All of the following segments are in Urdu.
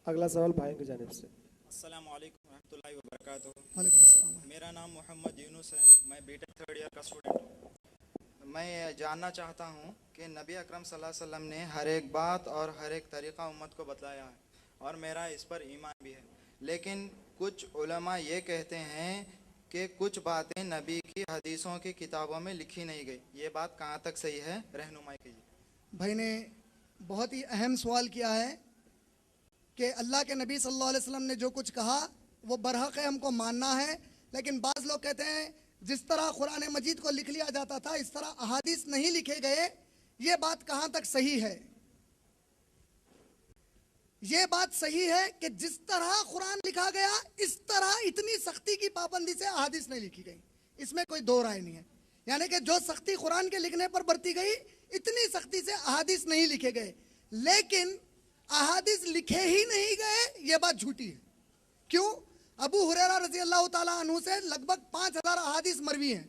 اگلا سوال بھائی کی جانب سے۔ السلام علیکم ورحمۃ اللہ وبرکاتہ۔ وعلیکم السلام۔ میرا نام محمد یونس ہے، میں بی ٹیک تھرڈ ایئر کا اسٹوڈنٹ ہوں۔ میں جاننا چاہتا ہوں کہ نبی اکرم صلی اللہ علیہ وسلم نے ہر ایک بات اور ہر ایک طریقہ امت کو بتلایا ہے، اور میرا اس پر ایمان بھی ہے، لیکن کچھ علماء یہ کہتے ہیں کہ کچھ باتیں نبی کی حدیثوں کی کتابوں میں لکھی نہیں گئی، یہ بات کہاں تک صحیح ہے؟ رہنمائی کیجیے۔ بھائی نے بہت ہی اہم سوال کیا ہے کہ اللہ کے نبی صلی اللہ علیہ وسلم نے جو کچھ کہا وہ برحق ہے، ہم کو ماننا ہے، لیکن بعض لوگ کہتے ہیں جس طرح قرآن مجید کو لکھ لیا جاتا تھا اس طرح احادیث نہیں لکھے گئے، یہ بات کہاں تک صحیح ہے؟ یہ بات صحیح ہے کہ جس طرح قرآن لکھا گیا اس طرح اتنی سختی کی پابندی سے احادیث نہیں لکھی گئی، اس میں کوئی دو رائے نہیں ہے۔ یعنی کہ جو سختی قرآن کے لکھنے پر برتی گئی اتنی سختی سے احادیث نہیں لکھے گئے، لیکن احادیث لکھے ہی نہیں گئے یہ بات جھوٹی ہے۔ کیوں؟ ابو ہریرہ رضی اللہ تعالیٰ عنہ سے لگ بھگ 5000 احادیث مروی ہیں۔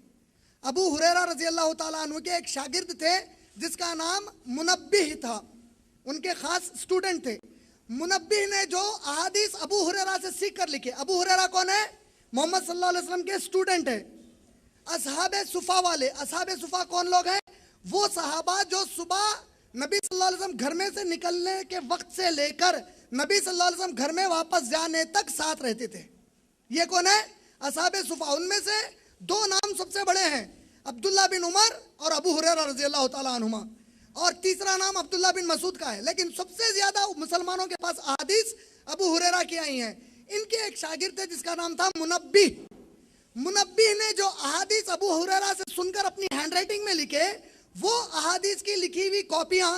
ابو ہریرہ رضی اللہ تعالیٰ عنہ کے ایک شاگرد تھے جس کا نام منبہ تھا، ان کے خاص سٹوڈنٹ تھے۔ منبہ نے جو احادیث ابو ہریرہ سے سیکھ کر لکھے، ابو ہریرہ کون ہے؟ محمد صلی اللہ علیہ وسلم کے سٹوڈنٹ ہے۔ اصحاب صفا والے، اصحاب صفا کون لوگ ہیں؟ وہ صحابہ جو صبح نبی صلی اللہ علیہ وسلم گھر میں سے نکلنے کے وقت سے لے کر نبی صلی اللہ علیہ وسلم گھر میں واپس جانے تک ساتھ رہتے تھے۔ یہ کون ہے؟ اصحاب صفا۔ ان میں سے دو نام سب سے بڑے ہیں، عبداللہ بن عمر اور ابو ہریرہ رضی اللہ تعالیٰ عنہما، اور تیسرا نام عبداللہ بن مسعود کا ہے، لیکن سب سے زیادہ مسلمانوں کے پاس احادیث ابو ہریرہ کی آئی ہیں۔ ان کے ایک شاگرد تھے جس کا نام تھا منبہ۔ منبہ نے جو احادیث ابو ہریرہ سے سن کر اپنی ہینڈ رائٹنگ میں لکھے، وہ احادیث کی لکھی ہوئی کاپیاں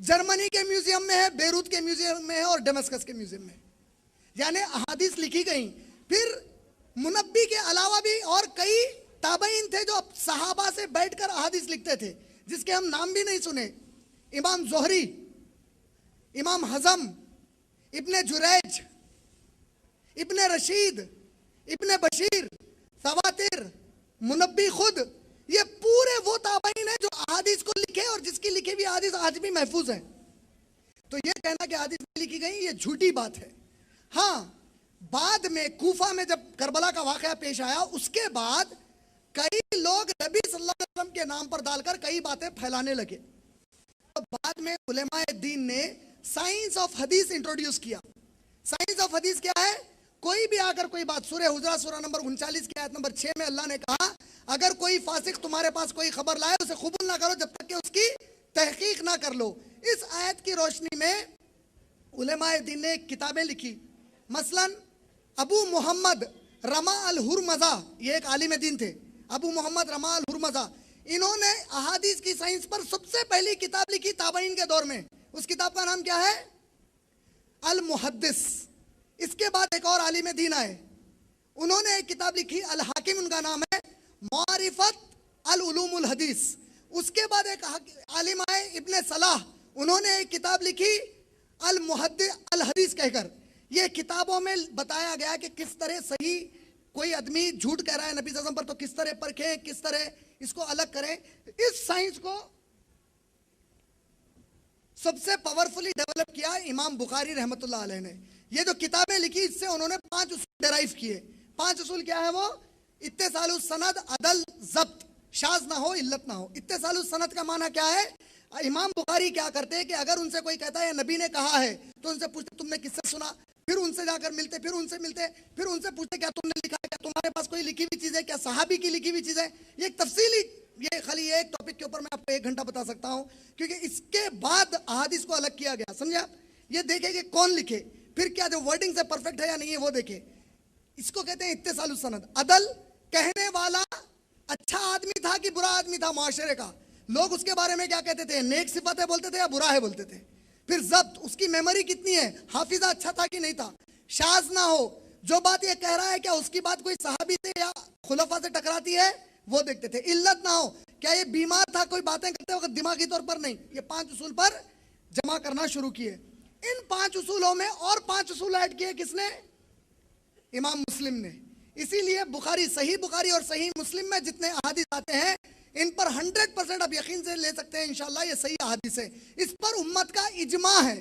جرمنی کے میوزیم میں ہے، بیروت کے میوزیم میں ہے اور ڈیمسکس کے میوزیم میں ہے، یعنی احادیث لکھی گئیں۔ پھر منبہ کے علاوہ بھی اور کئی تابعین تھے جو صحابہ سے بیٹھ کر احادیث لکھتے تھے، جس کے ہم نام بھی نہیں سنے۔ امام زہری، امام حزم، ابن جریج، ابن رشید، ابن بشیر، تواتر، منبہ خود، یہ پورے وہ تابعین ہیں جو احادیث کو لکھے اور جس کی لکھی ہوئی احادیث آج بھی محفوظ ہیں۔ تو یہ کہنا کہ احادیث نہیں لکھی گئی یہ جھوٹی بات ہے۔ ہاں، بعد میں کوفہ میں جب کربلا کا واقعہ پیش آیا اس کے بعد کئی لوگ نبی صلی اللہ علیہ وسلم کے نام پر ڈال کر کئی باتیں پھیلانے لگے۔ تو بعد میں علماء دین نے سائنس آف حدیث انٹروڈیوس کیا۔ سائنس آف حدیث کیا ہے؟ کوئی بھی آ کر کوئی بات، سورہ حجرات سورہ نمبر 39 کی آیت نمبر 6 میں اللہ نے کہا اگر کوئی فاسق تمہارے پاس کوئی خبر لائے اسے قبول نہ کرو جب تک کہ اس کی تحقیق نہ کر لو۔ اس آیت کی روشنی میں علماء دین نے کتابیں لکھی، مثلا ابو محمد رما الہرمزہ، یہ ایک عالم دین تھے، ابو محمد رما الہرمزہ، انہوں نے احادیث کی سائنس پر سب سے پہلی کتاب لکھی تابعین کے دور میں۔ اس کتاب کا نام کیا ہے؟ المحدث۔ اس کے بعد ایک اور عالم دین آئے، انہوں نے ایک کتاب لکھی الحاکم، ان کا نام ہے معرفت العلوم الحدیث۔ اس کے بعد ایک عالم آئے ابن صلاح، انہوں نے ایک کتاب لکھی المحدث الحدیث کہہ کر۔ یہ کتابوں میں بتایا گیا کہ کس طرح صحیح کوئی آدمی جھوٹ کہہ رہا ہے نبی صلی اللہ علیہ وسلم پر تو کس طرح پرکھیں، کس طرح اس کو الگ کریں۔ اس سائنس کو سب سے پاورفلی ڈیولپ کیا امام بخاری رحمۃ اللہ علیہ نے۔ یہ جو کتابیں لکھی اس سے انہوں نے 5 اصول ڈرائیو کیے۔ 5 اصول کیا ہے وہ؟ اتصال السند، عدل، ضبط، شاذ نہ ہو، علت نہ ہو۔ اتصال السند کا معنی کیا ہے؟ امام بخاری کیا کرتے ہیں کہ اگر ان سے کوئی کہتا ہے نبی نے کہا ہے تو ان سے پوچھتے تم نے کس سے سنا، پھر ان سے جا کر ملتے، پھر ان سے ملتے، پھر ان سے پوچھتے کیا تم نے لکھا ہے، کیا تمہارے پاس کوئی لکھی ہوئی چیز ہے، کیا صحابی کی لکھی ہوئی چیز ہے۔ یہ ایک تفصیلی، یہ خالی ایک ٹاپک کے اوپر میں آپ کو 1 گھنٹہ بتا سکتا ہوں، کیونکہ اس کے بعد احادیث کو الگ کیا گیا، سمجھے آپ؟ یہ دیکھیں کہ کون لکھے، پھر کیا جو ورڈنگ سے پرفیکٹ ہے یا نہیں ہے وہ دیکھیں۔ اس کو کہتے ہیں اتصال السند۔ عدل، کہنے والا اچھا آدمی تھا کہ برا آدمی تھا معاشرے کا، لوگ اس کے بارے میں کیا کہتے تھے، نیک صفت ہے بولتے تھے یا برا ہے بولتے تھے۔ پھر ضبط، اس کی میموری کتنی ہے، حافظہ اچھا تھا کہ نہیں تھا۔ شاذ نہ ہو، جو بات یہ کہہ رہا ہے کیا اس کی بات کوئی صحابی سے یا خلفاء سے ٹکراتی ہے وہ دیکھتے تھے۔ علت نہ ہو، کیا یہ بیمار تھا، کوئی باتیں کرتے وقت دماغی طور پر نہیں۔ یہ 5 اصول پر جمع کرنا شروع کیے۔ ان 5 اصولوں میں اور 5 اصول ایڈ کیے کس نے؟ امام مسلم نے۔ اسی لیے بخاری، صحیح بخاری اور صحیح مسلم میں جتنے احادیث آتے ہیں ان پر 100% آپ یقین سے لے سکتے ہیں انشاءاللہ یہ صحیح احادیث ہے۔ اس پر امت کا اجماع ہے،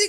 =